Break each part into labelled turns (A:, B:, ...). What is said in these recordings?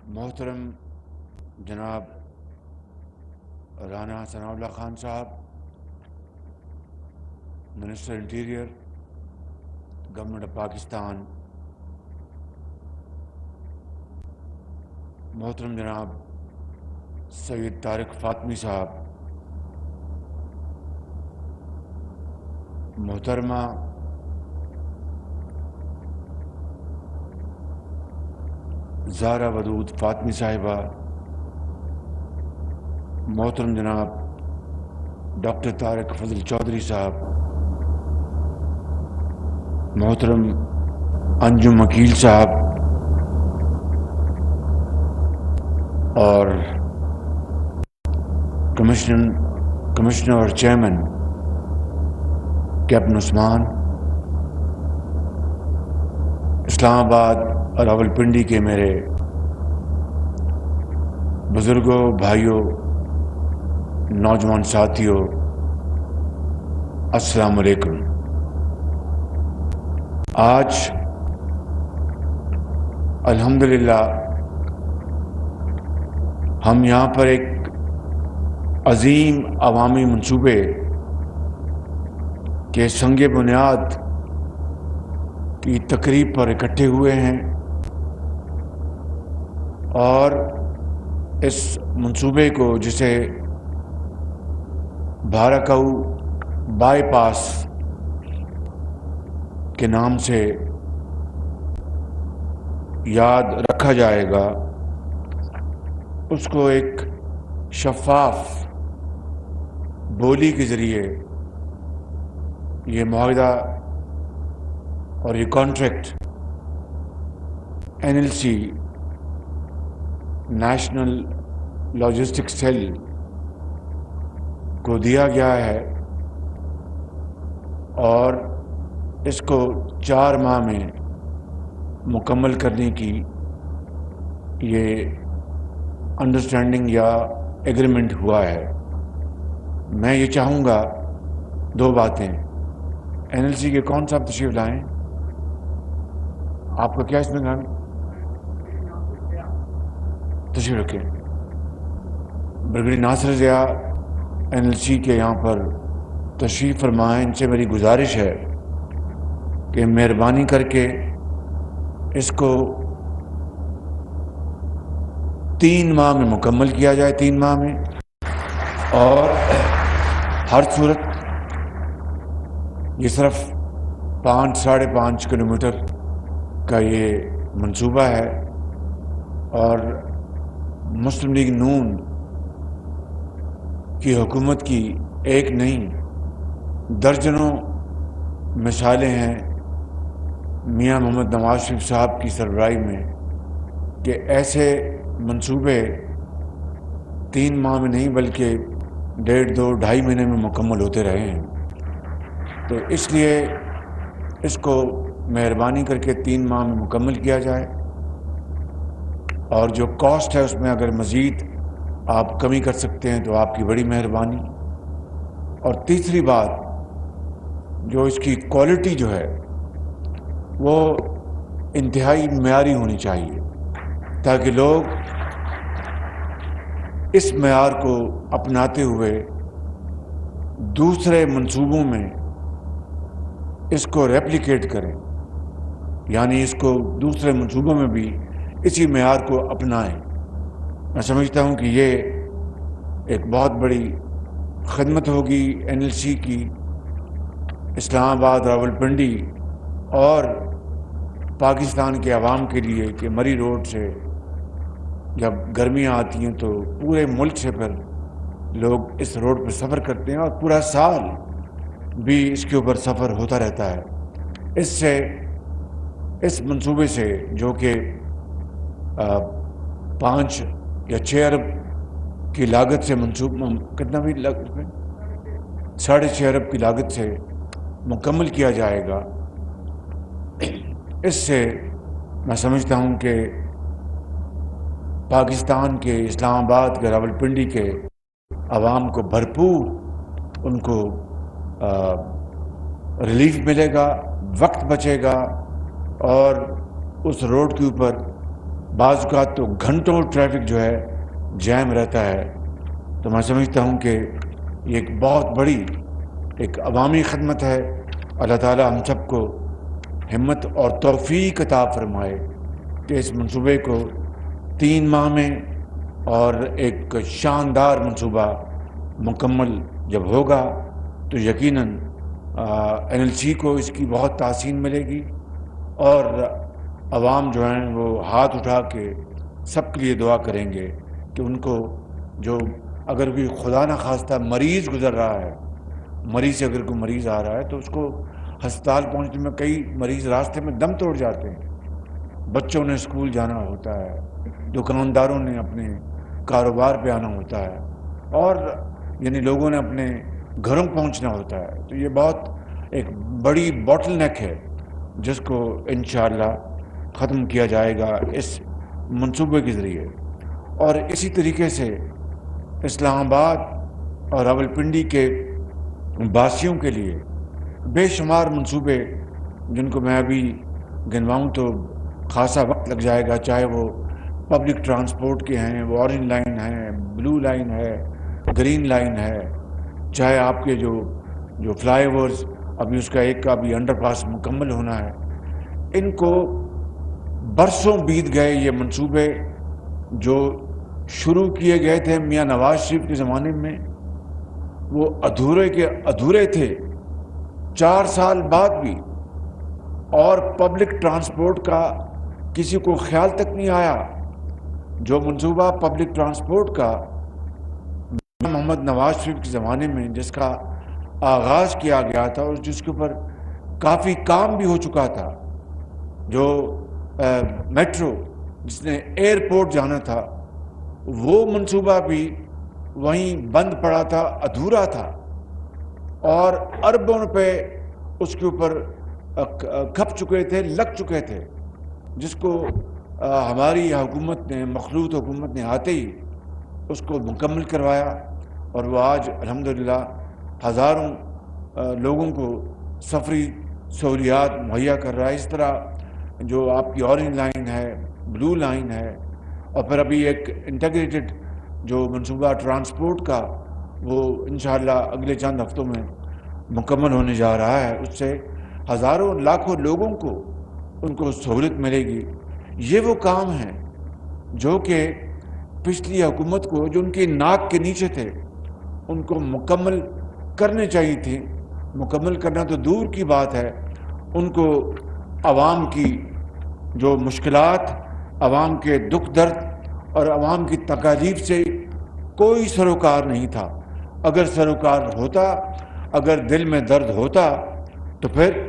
A: محترم جناب رانا ثناء اللہ خان صاحب، minister interior, government of Pakistan, محترم جناب سید طارق فاطمی صاحب، محترمہ زہرا ودود فاطمی صاحبہ، محترم جناب ڈاکٹر طارق فضل چودھری صاحب، محترم انجم وکیل صاحب اور کمشنر اور چیئرمین کیپٹن عثمان، اسلام آباد اور راولپنڈی کے میرے بزرگوں، بھائیوں، نوجوان ساتھیوں، السلام علیکم۔ آج الحمدللہ ہم یہاں پر ایک عظیم عوامی منصوبے کے سنگ بنیاد کی تقریب پر اکٹھے ہوئے ہیں، اور اس منصوبے کو جسے بھاراکو بائی پاس کے نام سے یاد رکھا جائے گا، اس کو ایک شفاف بولی کے ذریعے یہ معاہدہ اور یہ contract NLC national logistic cell کو دیا گیا ہے، اور اس کو 4 ماہ میں مکمل کرنے کی یہ انڈرسٹینڈنگ یا ایگریمنٹ ہوا ہے۔ میں یہ چاہوں گا 2 باتیں۔ NLC کے کون صاحب تشریف لائیں؟ آپ کا کیا اس میں نام؟ تشریف رکھیں۔ برگیڈیئر ناصر ضیاء NLC کے یہاں پر تشریف فرمائیں۔ ان سے میری گزارش ہے کہ مہربانی کر کے اس کو 3 ماہ میں مکمل کیا جائے، 3 ماہ میں، اور ہر صورت یہ صرف 5-5.5 کلومیٹر کا یہ منصوبہ ہے، اور مسلم لیگ نون کی حکومت کی ایک نہیں درجنوں مثالیں ہیں میاں محمد نواز شریف صاحب کی سربراہی میں کہ ایسے منصوبے 3 ماہ میں نہیں بلکہ 1.5-2-2.5 مہینے میں مکمل ہوتے رہے ہیں۔ تو اس لیے اس کو مہربانی کر کے 3 ماہ میں مکمل کیا جائے، اور جو کاسٹ ہے اس میں اگر مزید آپ کمی کر سکتے ہیں تو آپ کی بڑی مہربانی۔ اور تیسری بات، جو اس کی کوالٹی جو ہے وہ انتہائی معیاری ہونی چاہیے، تاکہ لوگ اس معیار کو اپناتے ہوئے دوسرے منصوبوں میں اس کو ریپلیکیٹ کریں، یعنی اس کو دوسرے منصوبوں میں بھی اسی معیار کو اپنائیں۔ میں سمجھتا ہوں کہ یہ ایک بہت بڑی خدمت ہوگی NLC کی اسلام آباد، راولپنڈی اور پاکستان کے عوام کے لیے، کہ مری روڈ سے جب گرمیاں آتی ہیں تو پورے ملک سے پھر لوگ اس روڈ پہ سفر کرتے ہیں، اور پورا سال بھی اس کے اوپر سفر ہوتا رہتا ہے۔ اس منصوبے سے جو کہ 5 یا 6 ارب کی لاگت سے کتنا بھی 6.5 ارب کی لاگت سے مکمل کیا جائے گا، اس سے میں سمجھتا ہوں کہ پاکستان کے اسلام آباد کے راولپنڈی کے عوام کو بھرپور ان کو ریلیف ملے گا، وقت بچے گا، اور اس روڈ کے اوپر بعض اوقات تو گھنٹوں ٹریفک جو ہے جیم رہتا ہے. تو میں سمجھتا ہوں کہ یہ ایک بہت بڑی ایک عوامی خدمت ہے. اللہ تعالیٰ ہم سب کو ہمت اور توفیق عطا فرمائے کہ اس منصوبے کو 3 ماہ میں اور ایک شاندار منصوبہ مکمل جب ہوگا تو یقیناً NLC کو اس کی بہت تحسین ملے گی اور عوام جو ہیں وہ ہاتھ اٹھا کے سب کے لیے دعا کریں گے کہ ان کو جو اگر کوئی خدا نہ خواستہ مریض گزر رہا ہے، مریض سے اگر کوئی مریض آ رہا ہے تو اس کو ہسپتال پہنچنے میں کئی مریض راستے میں دم توڑ جاتے ہیں. بچوں نے اسکول جانا ہوتا ہے، دکانداروں نے اپنے کاروبار پہ آنا ہوتا ہے، اور یعنی لوگوں نے اپنے گھروں پہنچنا ہوتا ہے. تو یہ بہت ایک بڑی باٹل نیک ہے جس کو انشاءاللہ ختم کیا جائے گا اس منصوبے کے ذریعے. اور اسی طریقے سے اسلام آباد اور راولپنڈی کے باسیوں کے لیے بے شمار منصوبے جن کو میں ابھی گنواؤں تو خاصا وقت لگ جائے گا، چاہے وہ پبلک ٹرانسپورٹ کے ہیں، وہ اورنج لائن ہے، بلو لائن ہے، گرین لائن ہے، چاہے آپ کے جو فلائی اوورز ابھی اس کا ایک کا بھی انڈر پاس مکمل ہونا ہے. ان کو برسوں بیت گئے. یہ منصوبے جو شروع کیے گئے تھے میاں نواز شریف کے زمانے میں وہ ادھورے کے ادھورے تھے 4 سال بعد بھی، اور پبلک ٹرانسپورٹ کا کسی کو خیال تک نہیں آیا. جو منصوبہ پبلک ٹرانسپورٹ کا محمد نواز شریف کے زمانے میں جس کا آغاز کیا گیا تھا اور جس کے اوپر کافی کام بھی ہو چکا تھا، جو میٹرو جس نے ایئرپورٹ جانا تھا وہ منصوبہ بھی وہیں بند پڑا تھا، ادھورا تھا، اور اربوں روپے اس کے اوپر کھپ چکے تھے، لگ چکے تھے، جس کو ہماری حکومت نے، مخلوط حکومت نے آتے ہی اس کو مکمل کروایا. اور وہ آج الحمدللہ ہزاروں لوگوں کو سفری سہولیات مہیا کر رہا ہے. اس طرح جو آپ کی اورنج لائن ہے، بلو لائن ہے، اور پھر ابھی ایک انٹیگریٹڈ جو منصوبہ ٹرانسپورٹ کا وہ انشاءاللہ اگلے چند ہفتوں میں مکمل ہونے جا رہا ہے. اس سے ہزاروں لاکھوں لوگوں کو ان کو سہولت ملے گی. یہ وہ کام ہیں جو کہ پچھلی حکومت کو، جو ان کی ناک کے نیچے تھے، ان کو مکمل کرنے چاہیے تھی. مکمل کرنا تو دور کی بات ہے، ان کو عوام کی جو مشکلات، عوام کے دکھ درد اور عوام کی تکالیف سے کوئی سروکار نہیں تھا. اگر سروکار ہوتا، اگر دل میں درد ہوتا تو پھر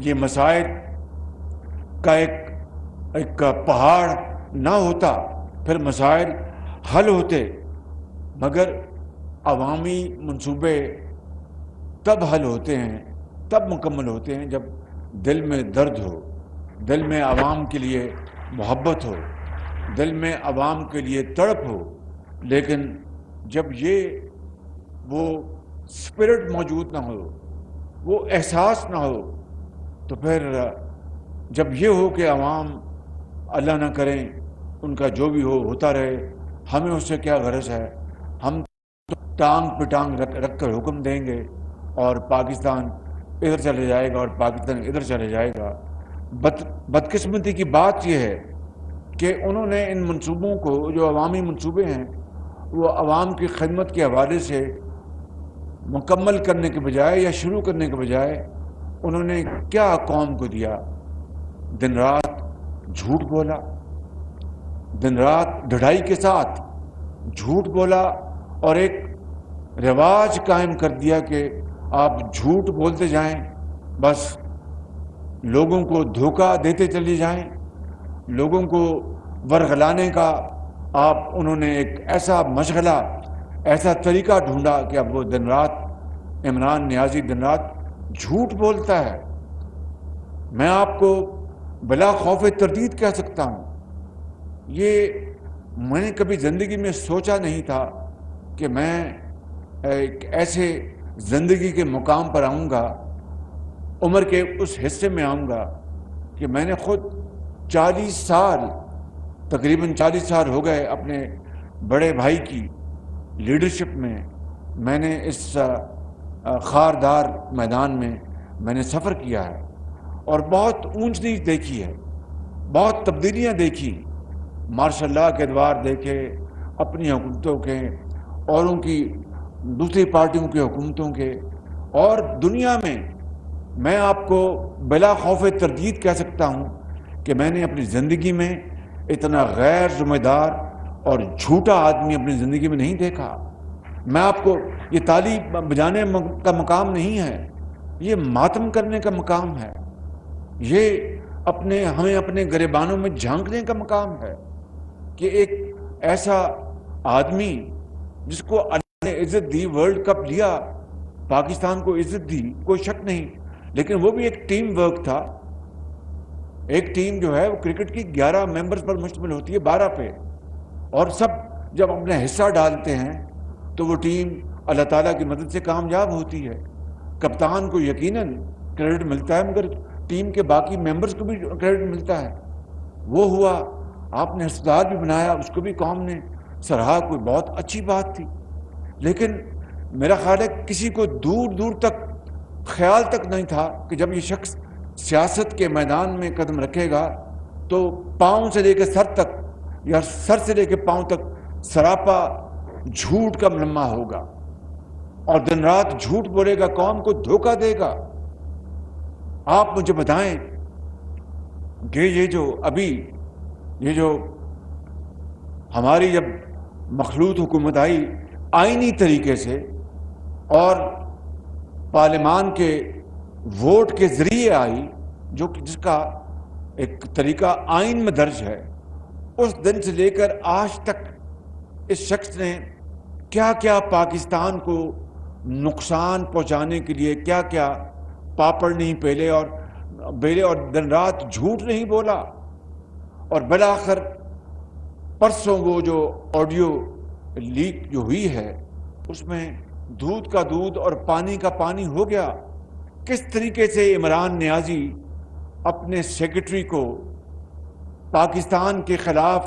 A: یہ مسائل کا ایک پہاڑ نہ ہوتا، پھر مسائل حل ہوتے. مگر عوامی منصوبے تب حل ہوتے ہیں، تب مکمل ہوتے ہیں جب دل میں درد ہو، دل میں عوام کے لیے محبت ہو، دل میں عوام کے لیے تڑپ ہو. لیکن جب وہ اسپرٹ موجود نہ ہو، وہ احساس نہ ہو، تو پھر جب یہ ہو کہ عوام اللہ نہ کریں ان کا جو بھی ہوتا رہے، ہمیں اس سے کیا غرض ہے، ہم ٹانگ پہ ٹانگ رکھ کر حکم دیں گے اور پاکستان ادھر چلے جائے گا اور پاکستان ادھر چلے جائے گا. بدقسمتی کی بات یہ ہے کہ انہوں نے ان منصوبوں کو، جو عوامی منصوبے ہیں، وہ عوام کی خدمت کے حوالے سے مکمل کرنے کے بجائے یا شروع کرنے کے بجائے انہوں نے کیا قوم کو دیا؟ دن رات جھوٹ بولا، دن رات ڈھڑائی کے ساتھ جھوٹ بولا، اور ایک رواج قائم کر دیا کہ آپ جھوٹ بولتے جائیں، بس لوگوں کو دھوکہ دیتے چلے جائیں، لوگوں کو ورغلانے کا انہوں نے ایک ایسا مشغلہ، ایسا طریقہ ڈھونڈا کہ اب وہ دن رات، عمران نیازی دن رات جھوٹ بولتا ہے. میں آپ کو بلا خوف تردید کہہ سکتا ہوں، یہ میں نے کبھی زندگی میں سوچا نہیں تھا کہ میں ایک ایسے زندگی کے مقام پر آؤں گا، عمر کے اس حصے میں آؤں گا کہ میں نے خود 40 سال تقریباً 40 سال ہو گئے اپنے بڑے بھائی کی لیڈرشپ میں نے اس خاردار میدان میں نے سفر کیا ہے اور بہت اونچ نیچ دیکھی ہے، بہت تبدیلیاں دیکھی، مارشاء اللہ کے ادوار دیکھے، اپنی حکومتوں کے، اوروں کی، دوسری پارٹیوں کی حکومتوں کے، اور دنیا میں آپ کو بلا خوف تردید کہہ سکتا ہوں کہ میں نے اپنی زندگی میں اتنا غیر ذمہ دار اور جھوٹا آدمی اپنی زندگی میں نہیں دیکھا۔ میں آپ کو، یہ تالی بجانے کا مقام نہیں ہے، یہ ماتم کرنے کا مقام ہے، یہ ہمیں اپنے گریبانوں میں جھانکنے کا مقام ہے کہ ایک ایسا آدمی جس کو اللہ نے عزت دی، ورلڈ کپ لیا، پاکستان کو عزت دی، کوئی شک نہیں، لیکن وہ بھی ایک ٹیم ورک تھا۔ ایک ٹیم جو ہے وہ کرکٹ کی 11 ممبرز پر مشتمل ہوتی ہے، 12 پہ، اور سب جب اپنا حصہ ڈالتے ہیں تو وہ ٹیم اللہ تعالیٰ کی مدد سے کامیاب ہوتی ہے۔ کپتان کو یقیناً کریڈٹ ملتا ہے، مگر ٹیم کے باقی ممبرز کو بھی کریڈٹ ملتا ہے۔ وہ ہوا، آپ نے ہسپتال بھی بنایا، اس کو بھی قوم نے سراہا، کوئی بہت اچھی بات تھی، لیکن میرا خیال ہے کسی کو دور دور تک خیال تک نہیں تھا کہ جب یہ شخص سیاست کے میدان میں قدم رکھے گا تو پاؤں سے لے کے سر تک یا سر سے لے کے پاؤں تک سراپا جھوٹ کا ملمہ ہوگا اور دن رات جھوٹ بولے گا، قوم کو دھوکہ دے گا۔ آپ مجھے بتائیں کہ یہ جو ہماری جب مخلوط حکومت آئی آئینی طریقے سے اور پارلیمان کے ووٹ کے ذریعے آئی، جس کا ایک طریقہ آئین میں درج ہے، اس دن سے لے کر آج تک اس شخص نے کیا کیا پاکستان کو نقصان پہنچانے کے لیے کیا کیا پاپڑ نہیں بیلے اور دن رات جھوٹ نہیں بولا، اور بالآخر پرسوں وہ جو آڈیو لیک جو ہوئی ہے اس میں دودھ کا دودھ اور پانی کا پانی ہو گیا۔ کس طریقے سے عمران نیازی اپنے سیکرٹری کو پاکستان کے خلاف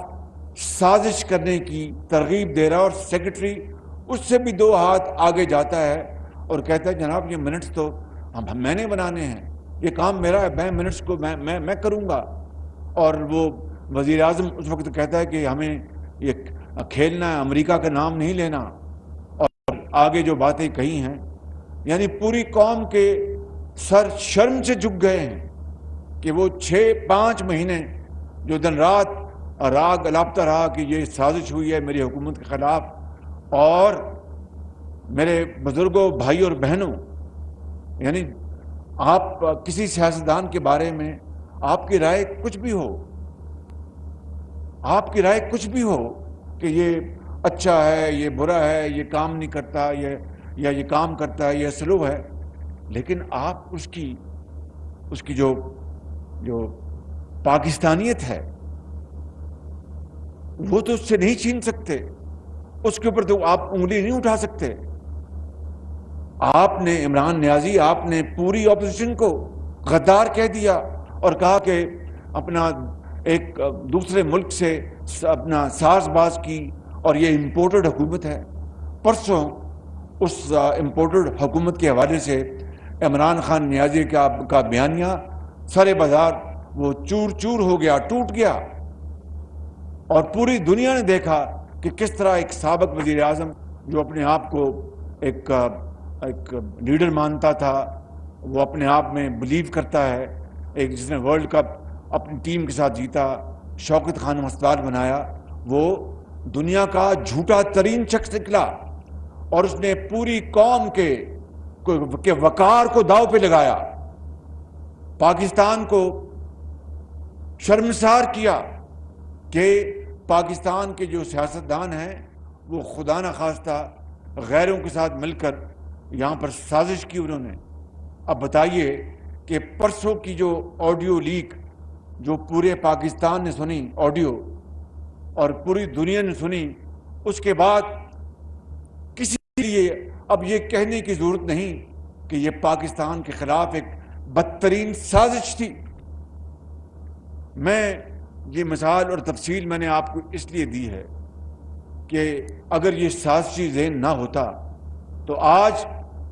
A: سازش کرنے کی ترغیب دے رہا ہے، اور سیکرٹری اس سے بھی 2 ہاتھ آگے جاتا ہے اور کہتا ہے جناب یہ منٹس تو میں نے بنانے ہیں، یہ کام میرا ہے، میں منٹس کو میں کروں گا۔ اور وہ وزیر اعظم اس وقت کہتا ہے کہ ہمیں یہ کھیلنا ہے، امریکہ کا نام نہیں لینا، اور آگے جو باتیں کہی ہیں، یعنی پوری قوم کے سر شرم سے جھک گئے ہیں کہ وہ 5 مہینے جو دن رات راگ الاپتا رہا کہ یہ سازش ہوئی ہے میری حکومت کے خلاف۔ اور میرے بزرگوں، بھائی اور بہنوں، یعنی آپ کسی سیاستدان کے بارے میں آپ کی رائے کچھ بھی ہو کہ یہ اچھا ہے، یہ برا ہے، یہ کام نہیں کرتا، یا یہ کام کرتا ہے، یہ سلو ہے، لیکن آپ اس کی جو پاکستانیت ہے وہ تو اس سے نہیں چھین سکتے، اس کے اوپر تو آپ انگلی نہیں اٹھا سکتے۔ آپ نے عمران نیازی، آپ نے پوری اپوزیشن کو غدار کہہ دیا اور کہا کہ اپنا ایک دوسرے ملک سے اپنا ساز باز کی، اور یہ امپورٹڈ حکومت ہے۔ پرسوں اس امپورٹڈ حکومت کے حوالے سے عمران خان نیازی کا بیانیہ سارے بازار وہ چور چور ہو گیا، ٹوٹ گیا، اور پوری دنیا نے دیکھا کہ کس طرح ایک سابق وزیر اعظم جو اپنے آپ کو ایک لیڈر مانتا تھا، وہ اپنے آپ میں بلیو کرتا ہے، ایک جس نے ورلڈ کپ اپنی ٹیم کے ساتھ جیتا، شوکت خانم ہسپتال بنایا، وہ دنیا کا جھوٹا ترین شخص نکلا، اور اس نے پوری قوم کے وقار کو داؤ پہ لگایا، پاکستان کو شرمسار کیا کہ پاکستان کے جو سیاستدان ہیں وہ خدا نخواستہ غیروں کے ساتھ مل کر یہاں پر سازش کی انہوں نے۔ اب بتائیے کہ پرسوں کی جو آڈیو لیک جو پورے پاکستان نے سنی آڈیو اور پوری دنیا نے سنی، اس کے بعد کسی کے لیے اب یہ کہنے کی ضرورت نہیں کہ یہ پاکستان کے خلاف ایک بدترین سازش تھی۔ میں یہ مثال اور تفصیل میں نے آپ کو اس لیے دی ہے کہ اگر یہ سازشی ذہن نہ ہوتا تو آج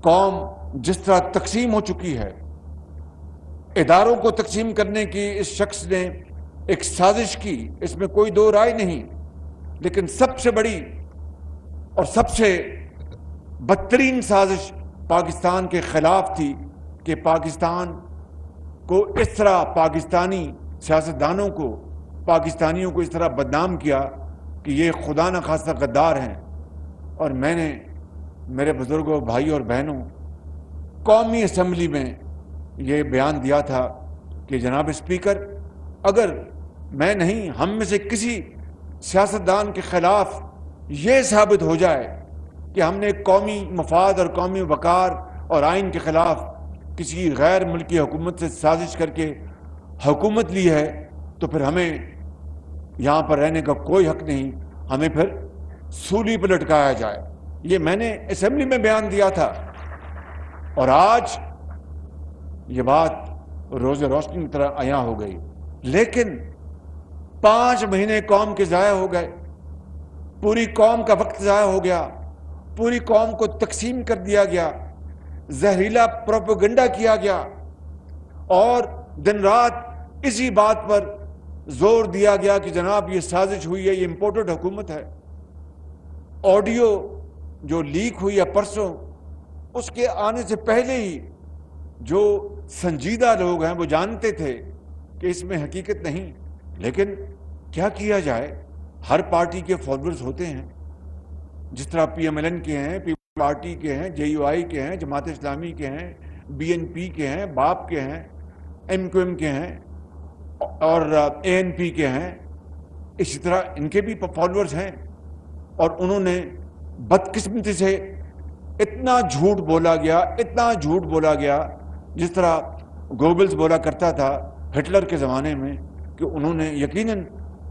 A: قوم جس طرح تقسیم ہو چکی ہے، اداروں کو تقسیم کرنے کی اس شخص نے ایک سازش کی، اس میں کوئی دو رائے نہیں، لیکن سب سے بڑی اور سب سے بدترین سازش پاکستان کے خلاف تھی کہ پاکستان کو اس طرح، پاکستانی سیاستدانوں کو، پاکستانیوں کو اس طرح بدنام کیا کہ یہ خدا نہ خواستہ غدار ہیں۔ اور میں نے، میرے بزرگوں، بھائی اور بہنوں، قومی اسمبلی میں یہ بیان دیا تھا کہ جناب اسپیکر، اگر میں نہیں، ہم میں سے کسی سیاستدان کے خلاف یہ ثابت ہو جائے کہ ہم نے قومی مفاد اور قومی وقار اور آئین کے خلاف کسی غیر ملکی حکومت سے سازش کر کے حکومت لی ہے، تو پھر ہمیں یہاں پر رہنے کا کوئی حق نہیں، ہمیں پھر سولی پہ لٹکایا جائے۔ یہ میں نے اسمبلی میں بیان دیا تھا، اور آج یہ بات روز روشنی کی طرح عیاں ہو گئی۔ لیکن 5 مہینے قوم کے ضائع ہو گئے، پوری قوم کا وقت ضائع ہو گیا، پوری قوم کو تقسیم کر دیا گیا، زہریلا پروپیگنڈا کیا گیا، اور دن رات اسی بات پر زور دیا گیا کہ جناب یہ سازش ہوئی ہے، یہ امپورٹڈ حکومت ہے۔ آڈیو جو لیک ہوئی ہے پرسوں، اس کے آنے سے پہلے ہی جو سنجیدہ لوگ ہیں وہ جانتے تھے کہ اس میں حقیقت نہیں، لیکن کیا کیا جائے، ہر پارٹی کے فالوورز ہوتے ہیں، جس طرح پی ایم ایل این کے ہیں، پیپلز پارٹی کے ہیں، جے یو آئی کے ہیں، جماعت اسلامی کے ہیں، بی این پی کے ہیں، باپ کے ہیں، ایم کیو ایم کے ہیں، اور اے این پی کے ہیں، اسی طرح ان کے بھی فالوورز ہیں۔ اور انہوں نے بدقسمتی سے اتنا جھوٹ بولا گیا، اتنا جھوٹ بولا گیا، جس طرح گوبلز بولا کرتا تھا ہٹلر کے زمانے میں، کہ انہوں نے یقیناً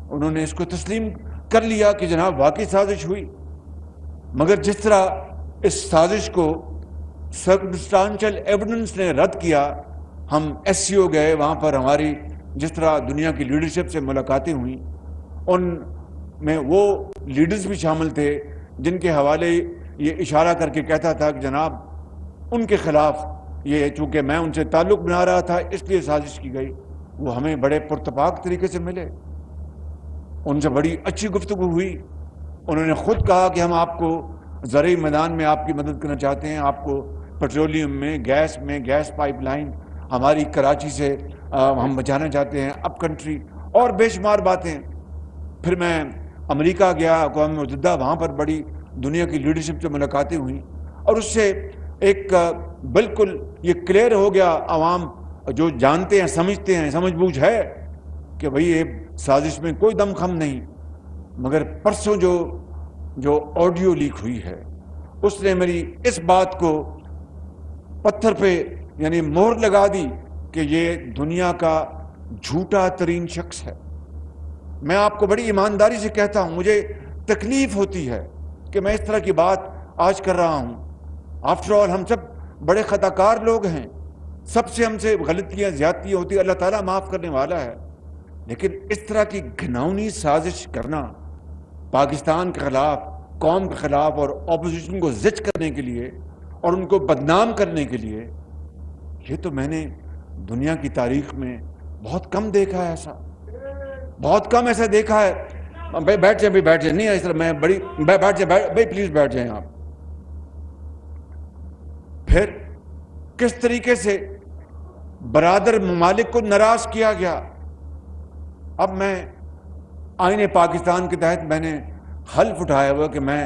A: انہوں نے اس کو تسلیم کر لیا کہ جناب واقعی سازش ہوئی۔ مگر جس طرح اس سازش کو سرکمسٹانشل ایویڈنس نے رد کیا، ہم ایس سی او گئے، وہاں پر ہماری جس طرح دنیا کی لیڈرشپ سے ملاقاتیں ہوئیں، ان میں وہ لیڈرز بھی شامل تھے جن کے حوالے یہ اشارہ کر کے کہتا تھا کہ جناب ان کے خلاف یہ، چونکہ میں ان سے تعلق بنا رہا تھا اس لیے سازش کی گئی۔ وہ ہمیں بڑے پرتپاک طریقے سے ملے، ان سے بڑی اچھی گفتگو ہوئی، انہوں نے خود کہا کہ ہم آپ کو زرعی میدان میں آپ کی مدد کرنا چاہتے ہیں، آپ کو پیٹرولیم میں، گیس پائپ لائن ہماری کراچی سے ہم بچانا چاہتے ہیں، اپ کنٹری، اور بے شمار باتیں۔ پھر میں امریکہ گیا، اقوام متحدہ، وہاں پر بڑی دنیا کی لیڈرشپ سے ملاقاتیں ہوئیں، اور اس سے ایک بالکل یہ کلیئر ہو گیا، عوام جو جانتے ہیں، سمجھتے ہیں، سمجھ بوجھ ہے کہ بھئی یہ سازش میں کوئی دم خم نہیں۔ مگر پرسوں جو آڈیو لیک ہوئی ہے، اس نے میری اس بات کو پتھر پہ یعنی مہر لگا دی کہ یہ دنیا کا جھوٹا ترین شخص ہے۔ میں آپ کو بڑی ایمانداری سے کہتا ہوں، مجھے تکلیف ہوتی ہے کہ میں اس طرح کی بات آج کر رہا ہوں۔ آفٹر آل ہم سب بڑے خطا کار لوگ ہیں، سب سے ہم سے غلطیاں، زیادتیاں ہوتی ہیں، اللہ تعالیٰ معاف کرنے والا ہے، لیکن اس طرح کی گھناؤنی سازش کرنا پاکستان کے خلاف، قوم کے خلاف، اور اپوزیشن کو زج کرنے کے لیے اور ان کو بدنام کرنے کے لیے، یہ تو میں نے دنیا کی تاریخ میں بہت کم دیکھا ہے، ایسا بہت کم ایسا دیکھا ہے۔ بیٹھ جائیں نہیں اس طرح، میں بڑی بیٹھ جائیں بھائی، پلیز بیٹھ جائیں آپ۔ پھر کس طریقے سے برادر ممالک کو ناراض کیا گیا۔ اب میں آئین پاکستان کے تحت میں نے حلف اٹھایا ہوا کہ میں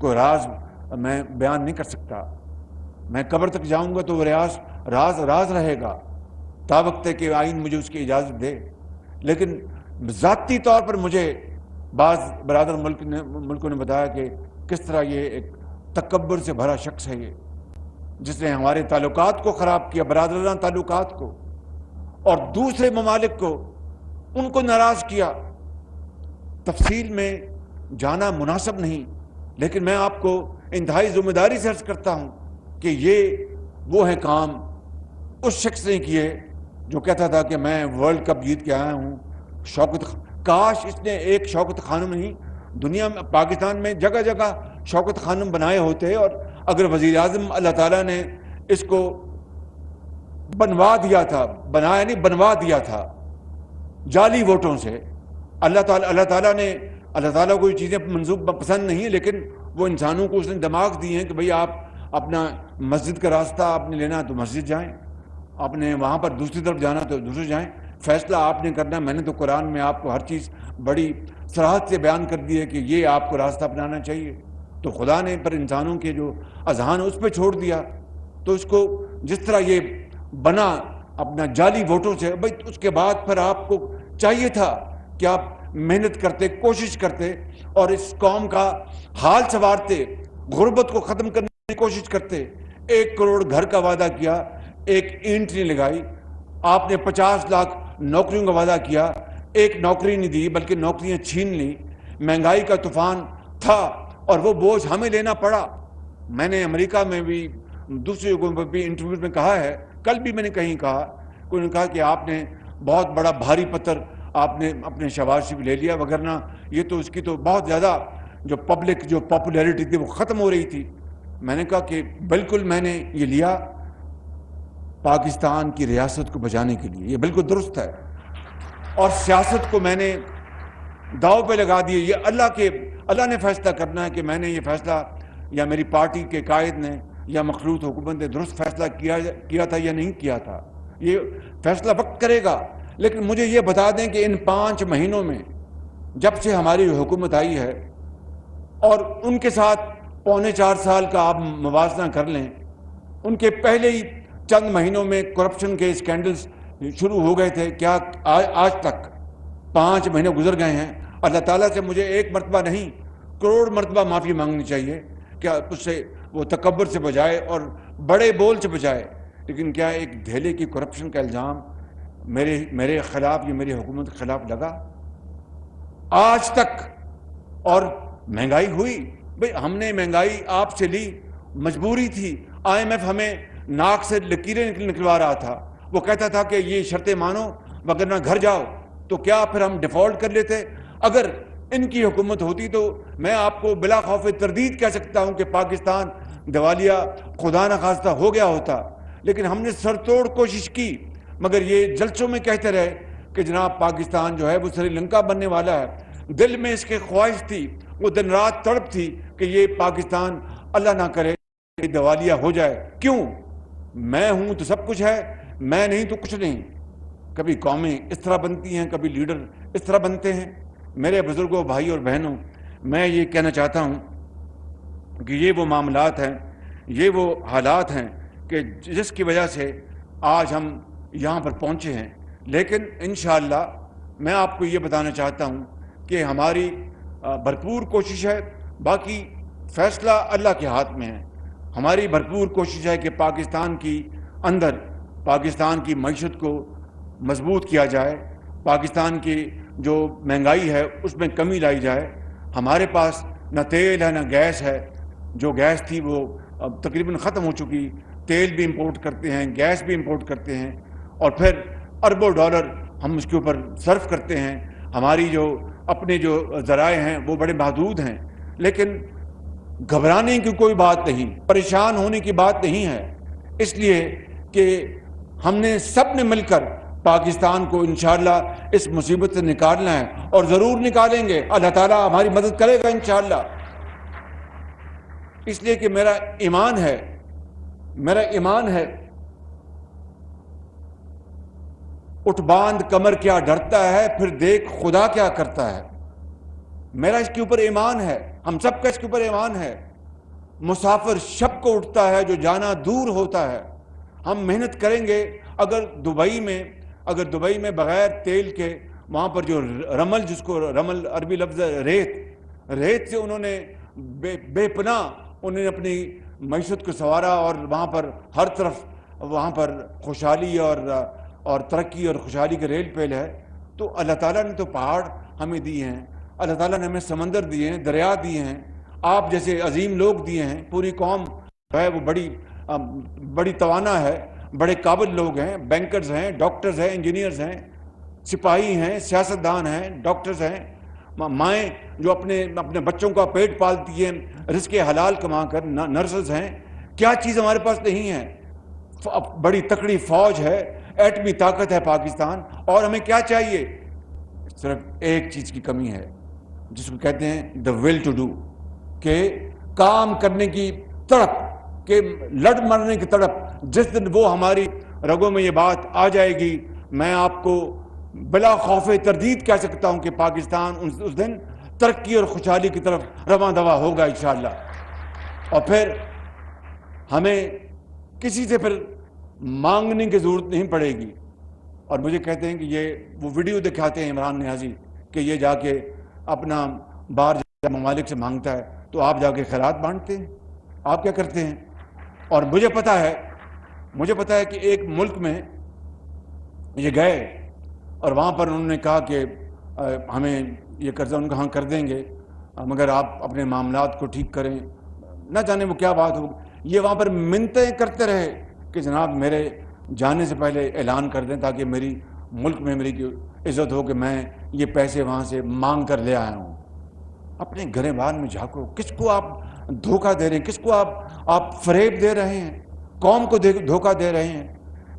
A: کوئی راز میں بیان نہیں کر سکتا، میں قبر تک جاؤں گا تو وہ راز رہے گا تا وقت ہے کہ آئین مجھے اس کی اجازت دے۔ لیکن ذاتی طور پر مجھے بعض برادر ملکوں نے بتایا کہ کس طرح یہ ایک تکبر سے بھرا شخص ہے، یہ جس نے ہمارے تعلقات کو خراب کیا، برادرانہ تعلقات کو، اور دوسرے ممالک کو ان کو ناراض کیا۔ تفصیل میں جانا مناسب نہیں، لیکن میں آپ کو انتہائی ذمہ داری سے عرض کرتا ہوں کہ یہ وہ ہیں کام اس شخص نے کیے جو کہتا تھا کہ میں ورلڈ کپ جیت کے آیا ہوں، کاش اس نے ایک شوکت خانم نہیں، دنیا میں پاکستان میں جگہ جگہ شوکت خانم بنائے ہوتے، اور اگر وزیر اعظم اللہ تعالیٰ نے اس کو بنوا دیا تھا، بنایا نہیں بنوا دیا تھا جعلی ووٹوں سے، اللہ تعالیٰ کو یہ چیزیں منظور پسند نہیں ہیں، لیکن وہ انسانوں کو اس نے دماغ دی ہیں کہ بھئی آپ اپنا مسجد کا راستہ آپ نے لینا تو مسجد جائیں، آپ نے وہاں پر دوسری طرف جانا تو دوسرے جائیں، فیصلہ آپ نے کرنا۔ میں نے تو قرآن میں آپ کو ہر چیز بڑی صراحت سے بیان کر دی ہے کہ یہ آپ کو راستہ اپنانا چاہیے، تو خدا نے پر انسانوں کے جو اذہان اس پہ چھوڑ دیا، تو اس کو جس طرح یہ بنا اپنا جعلی ووٹوں سے، بھئی اس کے بعد پھر آپ کو چاہیے تھا کہ آپ محنت کرتے، کوشش کرتے، اور اس قوم کا حال سنوارتے، غربت کو ختم کرنے کی کوشش کرتے۔ 1 کروڑ گھر کا وعدہ کیا، ایک اینٹ نہیں لگائی۔ آپ نے 50 لاکھ نوکریوں کا وعدہ کیا، ایک نوکری نہیں دی بلکہ نوکریاں چھین لی۔ مہنگائی کا طوفان تھا اور وہ بوجھ ہمیں لینا پڑا۔ میں نے امریکہ میں بھی دوسرے بھی انٹرویوز میں کہا ہے، کل بھی میں نے کہیں کہا، کوئی نے کہا کہ آپ نے بہت بڑا بھاری پتھر آپ نے اپنے شہباز شریف لے لیا، وگرنہ یہ تو اس کی تو بہت زیادہ جو پبلک جو پاپولیرٹی تھی وہ ختم ہو رہی تھی۔ میں نے کہا کہ بالکل میں نے یہ لیا پاکستان کی ریاست کو بچانے کے لیے، یہ بالکل درست ہے، اور سیاست کو میں نے داؤ پہ لگا دیے۔ یہ اللہ نے فیصلہ کرنا ہے کہ میں نے یہ فیصلہ یا میری پارٹی کے قائد نے یا مخلوط حکومت نے درست فیصلہ کیا تھا یا نہیں کیا تھا، یہ فیصلہ وقت کرے گا۔ لیکن مجھے یہ بتا دیں کہ ان 5 مہینوں میں جب سے ہماری حکومت آئی ہے، اور ان کے ساتھ 3.25 سال کا آپ موازنہ کر لیں، ان کے پہلے ہی چند مہینوں میں کرپشن کے اسکینڈلز شروع ہو گئے تھے کیا؟ آج تک 5 مہینے گزر گئے ہیں، اللہ تعالیٰ سے مجھے 1 مرتبہ نہیں کروڑ مرتبہ معافی مانگنی چاہیے، کیا اس سے وہ تکبر سے بجائے اور بڑے بول سے بجائے۔ لیکن کیا ایک دھیلے کی کرپشن کا الزام میرے خلاف یا میری حکومت کے خلاف لگا آج تک؟ اور مہنگائی ہوئی، بھئی ہم نے مہنگائی آپ سے لی، مجبوری تھی۔ IMF ہمیں ناک سے لکیریں نکلوا رہا تھا، وہ کہتا تھا کہ یہ شرطیں مانو وگرنہ گھر جاؤ، تو کیا پھر ہم ڈیفالٹ کر لیتے؟ اگر ان کی حکومت ہوتی تو میں آپ کو بلا خوف تردید کہہ سکتا ہوں کہ پاکستان دیوالیہ خدا نخواستہ ہو گیا ہوتا۔ لیکن ہم نے سر توڑ کوشش کی، مگر یہ جلسوں میں کہتے رہے کہ جناب پاکستان جو ہے وہ سری لنکا بننے والا ہے۔ دل میں اس کے خواہش تھی، وہ دن رات تڑپ تھی کہ یہ پاکستان اللہ نہ کرے دیوالیہ ہو جائے۔ کیوں؟ میں ہوں تو سب کچھ ہے، میں نہیں تو کچھ نہیں۔ کبھی قومیں اس طرح بنتی ہیں، کبھی لیڈر اس طرح بنتے ہیں۔ میرے بزرگوں، بھائی اور بہنوں، میں یہ کہنا چاہتا ہوں کہ یہ وہ معاملات ہیں، یہ وہ حالات ہیں کہ جس کی وجہ سے آج ہم یہاں پر پہنچے ہیں۔ لیکن انشاءاللہ میں آپ کو یہ بتانا چاہتا ہوں کہ ہماری بھرپور کوشش ہے، باقی فیصلہ اللہ کے ہاتھ میں ہے۔ ہماری بھرپور کوشش ہے کہ پاکستان کی اندر پاکستان کی معیشت کو مضبوط کیا جائے، پاکستان کی جو مہنگائی ہے اس میں کمی لائی جائے۔ ہمارے پاس نہ تیل ہے نہ گیس ہے، جو گیس تھی وہ اب تقریباً ختم ہو چکی، تیل بھی امپورٹ کرتے ہیں، گیس بھی امپورٹ کرتے ہیں، اور پھر اربوں ڈالر ہم اس کے اوپر صرف کرتے ہیں۔ ہماری جو اپنے جو ذرائع ہیں وہ بڑے محدود ہیں، لیکن گھبرانے کی کوئی بات نہیں، پریشان ہونے کی بات نہیں ہے، اس لیے کہ ہم نے سب نے مل کر پاکستان کو انشاءاللہ اس مصیبت سے نکالنا ہے، اور ضرور نکالیں گے۔ اللہ تعالیٰ ہماری مدد کرے گا انشاءاللہ، اس لیے کہ میرا ایمان ہے اٹھ باندھ کمر کیا ڈرتا ہے، پھر دیکھ خدا کیا کرتا ہے۔ میرا اس کے اوپر ایمان ہے، ہم سب کا اس کے اوپر ایمان ہے۔ مسافر شب کو اٹھتا ہے جو جانا دور ہوتا ہے۔ ہم محنت کریں گے۔ اگر دبئی میں بغیر تیل کے وہاں پر جو رمل، جس کو رمل عربی لفظ ہے ریت سے انہوں نے بے پناہ انہوں نے اپنی معیشت کو سنوارا، اور وہاں پر ہر طرف وہاں پر خوشحالی اور ترقی اور خوشحالی کے ریل پیل ہے۔ تو اللہ تعالیٰ نے تو پہاڑ ہمیں دیے ہیں، اللہ تعالیٰ نے ہمیں سمندر دیے ہیں، دریا دیے ہیں، آپ جیسے عظیم لوگ دیے ہیں۔ پوری قوم ہے وہ بڑی توانا ہے، بڑے قابل لوگ ہیں، بینکرز ہیں، ڈاکٹرز ہیں، انجینئرز ہیں۔ سپاہی ہیں، سیاستدان ہیں، ڈاکٹرز ہیں، مائیں جو اپنے بچوں کا پیٹ پالتی ہیں رزق حلال کما کر، نرسز ہیں. کیا چیز ہمارے پاس نہیں ہے؟ بڑی تکڑی فوج ہے، ایٹمی طاقت ہے پاکستان. اور ہمیں کیا چاہیے؟ صرف ایک چیز کی کمی ہے جس کو کہتے ہیں دا ول ٹو ڈو، کہ کام کرنے کی تڑپ، کہ لڑ مرنے کی تڑپ. جس دن وہ ہماری رگوں میں یہ بات آ جائے گی، میں آپ کو بلا خوف تردید کہہ سکتا ہوں کہ پاکستان اس دن ترقی اور خوشحالی کی طرف رواں دواں ہوگا انشاءاللہ. اور پھر ہمیں کسی سے پھر مانگنے کی ضرورت نہیں پڑے گی. اور مجھے کہتے ہیں کہ یہ وہ ویڈیو دکھاتے ہیں عمران نیازی کہ یہ جا کے اپنا باہر ممالک سے مانگتا ہے، تو آپ جا کے خیرات بانٹتے ہیں؟ آپ کیا کرتے ہیں؟ اور مجھے پتا ہے کہ ایک ملک میں یہ گئے اور وہاں پر انہوں نے کہا کہ ہمیں یہ قرضہ ان کا ہاں کر دیں گے مگر آپ اپنے معاملات کو ٹھیک کریں. نہ جانے وہ کیا بات ہو. یہ وہاں پر منتیں کرتے رہے کہ جناب میرے جانے سے پہلے اعلان کر دیں تاکہ میری ملک میں میری عزت ہو کہ میں یہ پیسے وہاں سے مانگ کر لے آیا ہوں. اپنے گریبان میں جھانکو. کس کو آپ دھوکہ دے رہے ہیں؟ کس کو آپ فریب دے رہے ہیں؟ قوم کو دھوکہ دے رہے ہیں.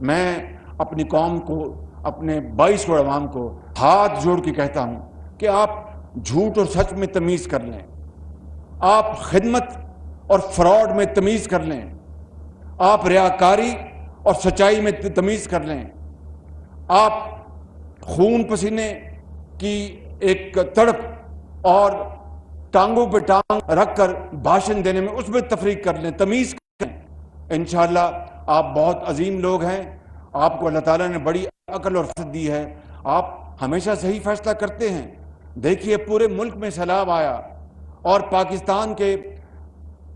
A: میں اپنی قوم کو، اپنے 22 کروڑ عوام کو ہاتھ جوڑ کے کہتا ہوں کہ آپ جھوٹ اور سچ میں تمیز کر لیں، آپ خدمت اور فراڈ میں تمیز کر لیں، آپ ریاکاری اور سچائی میں تمیز کر لیں، آپ خون پسینے کی ایک تڑپ اور ٹانگوں پہ ٹانگ رکھ کر بھاشن دینے میں اس میں تفریق کر لیں، تمیز کریں. انشاءاللہ آپ بہت عظیم لوگ ہیں، آپ کو اللہ تعالیٰ نے بڑی عقل اور فطرت دی ہے، آپ ہمیشہ صحیح فیصلہ کرتے ہیں. دیکھیے پورے ملک میں سیلاب آیا اور پاکستان کے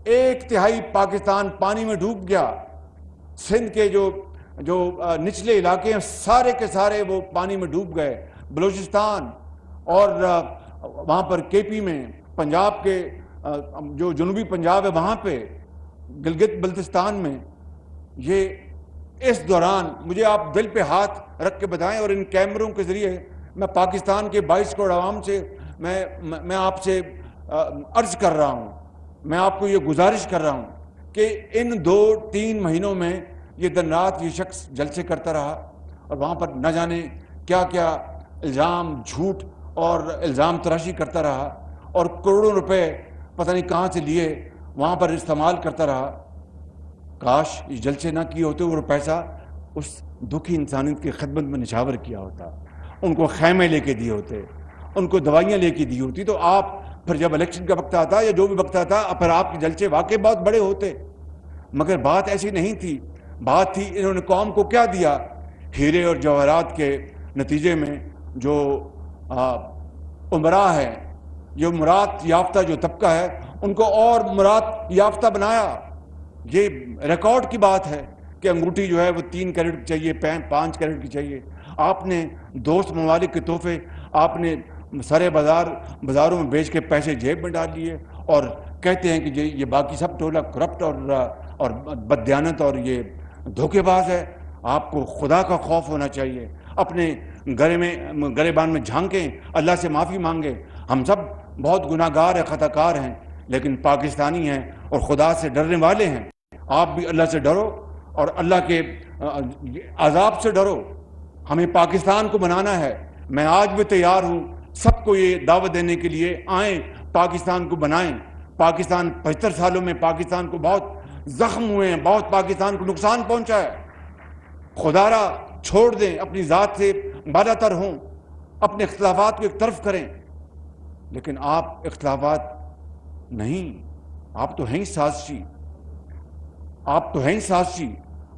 A: 1/3 پاکستان پانی میں ڈوب گیا. سندھ کے جو نچلے علاقے ہیں سارے کے سارے وہ پانی میں ڈوب گئے. بلوچستان اور وہاں پر کے پی میں، پنجاب کے جو جنوبی پنجاب ہے وہاں پہ، گلگت بلتستان میں. یہ اس دوران مجھے آپ دل پہ ہاتھ رکھ کے بتائیں، اور ان کیمروں کے ذریعے میں پاکستان کے 22 کروڑ عوام سے میں آپ سے عرض کر رہا ہوں، میں آپ کو یہ گزارش کر رہا ہوں کہ ان 2-3 مہینوں میں یہ دن رات یہ شخص جلسے کرتا رہا اور وہاں پر نہ جانے کیا کیا الزام، جھوٹ اور الزام تراشی کرتا رہا اور کروڑوں روپے پتہ نہیں کہاں سے لیے وہاں پر استعمال کرتا رہا. کاش یہ جلسے نہ کیے ہوتے، وہ پیسہ اس دکھی انسانیت کی خدمت میں نچھاور کیا ہوتا، ان کو خیمے لے کے دیے ہوتے، ان کو دوائیاں لے کے دی ہوتی، تو آپ پھر جب الیکشن کا وقت آتا یا جو بھی وقت آتا پھر آپ کے جلسے واقعی بہت بڑے ہوتے. مگر بات ایسی نہیں تھی. بات تھی انہوں نے قوم کو کیا دیا؟ ہیرے اور جواہرات کے نتیجے میں جو عمرا ہے، جو مراد یافتہ جو طبقہ ہے، ان کو اور مراد یافتہ بنایا. یہ ریکارڈ کی بات ہے کہ انگوٹھی جو ہے وہ 3 کیرٹ کی چاہیے، 5 کیرٹ کی چاہیے. آپ نے دوست ممالک کے تحفے آپ نے سارے بازاروں میں بیچ کے پیسے جیب میں ڈال لیے اور کہتے ہیں کہ یہ باقی سب ٹولہ کرپٹ اور بددیانت اور یہ دھوکے باز ہے. آپ کو خدا کا خوف ہونا چاہیے. اپنے گریبان میں جھانکیں، اللہ سے معافی مانگیں. ہم سب بہت گناہ گار ہیں، خطا کار ہیں، لیکن پاکستانی ہیں اور خدا سے ڈرنے والے ہیں. آپ بھی اللہ سے ڈرو اور اللہ کے عذاب سے ڈرو. ہمیں پاکستان کو بنانا ہے. میں آج بھی تیار ہوں سب کو یہ دعوت دینے کے لیے، آئیں پاکستان کو بنائیں. پاکستان 75 سالوں میں پاکستان کو بہت زخم ہوئے ہیں، بہت پاکستان کو نقصان پہنچا ہے. خدا را چھوڑ دیں، اپنی ذات سے بالا تر ہوں، اپنے اختلافات کو ایک طرف کریں. لیکن آپ اختلافات نہیں، آپ تو ہیں سازشی،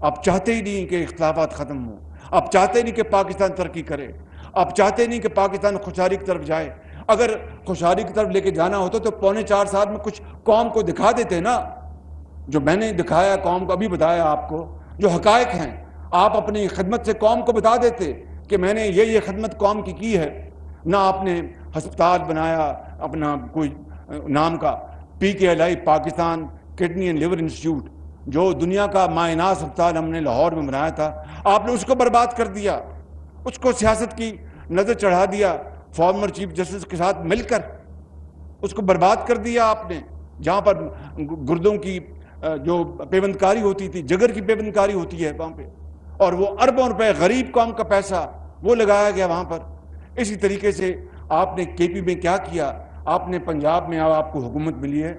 A: آپ چاہتے ہی نہیں کہ اختلافات ختم ہوں. آپ چاہتے نہیں کہ پاکستان ترقی کرے. آپ چاہتے نہیں کہ پاکستان خوشحالی کی طرف جائے. اگر خوشحالی کی طرف لے کے جانا ہوتا تو 4.25 سال میں کچھ قوم کو دکھا دیتے نا. جو میں نے دکھایا قوم کو، ابھی بتایا آپ کو، جو حقائق ہیں، آپ اپنی خدمت سے قوم کو بتا دیتے کہ میں نے یہ خدمت قوم کی ہے. نہ آپ نے ہسپتال بنایا اپنا کوئی نام کا PKLI، Pakistan kidney and liver institute, جو دنیا کا مایناز ہسپتال ہم نے لاہور میں بنایا تھا، آپ نے اس کو برباد کر دیا. اس کو سیاست کی نظر چڑھا دیا فارمر چیف جسٹس کے ساتھ مل کر، اس کو برباد کر دیا آپ نے. جہاں پر گردوں کی جو پیوند کاری ہوتی تھی، جگر کی پیوند کاری ہوتی ہے وہاں پہ، اور وہ اربوں روپے غریب قوم کا پیسہ وہ لگایا گیا وہاں پر. اسی طریقے سے آپ نے کے پی میں کیا کیا، آپ نے پنجاب میں آپ کو حکومت ملی ہے.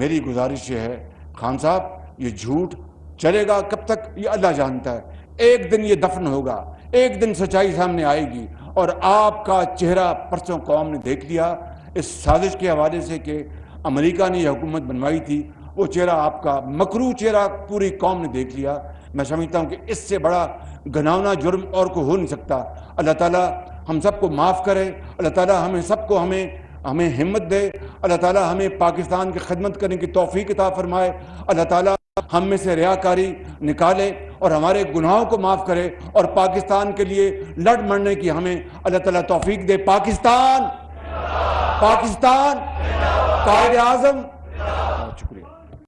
A: میری گزارش یہ ہے خان صاحب، یہ جھوٹ چلے گا کب تک یہ اللہ جانتا ہے. ایک دن یہ دفن ہوگا، ایک دن سچائی سامنے آئے گی، اور آپ کا چہرہ پرسوں قوم نے دیکھ لیا اس سازش کے حوالے سے کہ امریکہ نے یہ حکومت بنوائی تھی. وہ چہرہ آپ کا مکروہ چہرہ پوری قوم نے دیکھ لیا. میں سمجھتا ہوں کہ اس سے بڑا گھناؤنا جرم اور کو ہو نہیں سکتا. اللہ تعالیٰ ہم سب کو معاف کرے، اللہ تعالیٰ ہمیں سب کو ہمیں ہمت دے، اللہ تعالیٰ ہمیں پاکستان کی خدمت کرنے کی توفیق عطا فرمائے، اللہ تعالیٰ ہم میں سے ریاکاری نکالے اور ہمارے گناہوں کو معاف کرے، اور پاکستان کے لیے لڑ مرنے کی ہمیں اللہ تعالیٰ توفیق دے. پاکستان قائد اعظم. بہت شکریہ.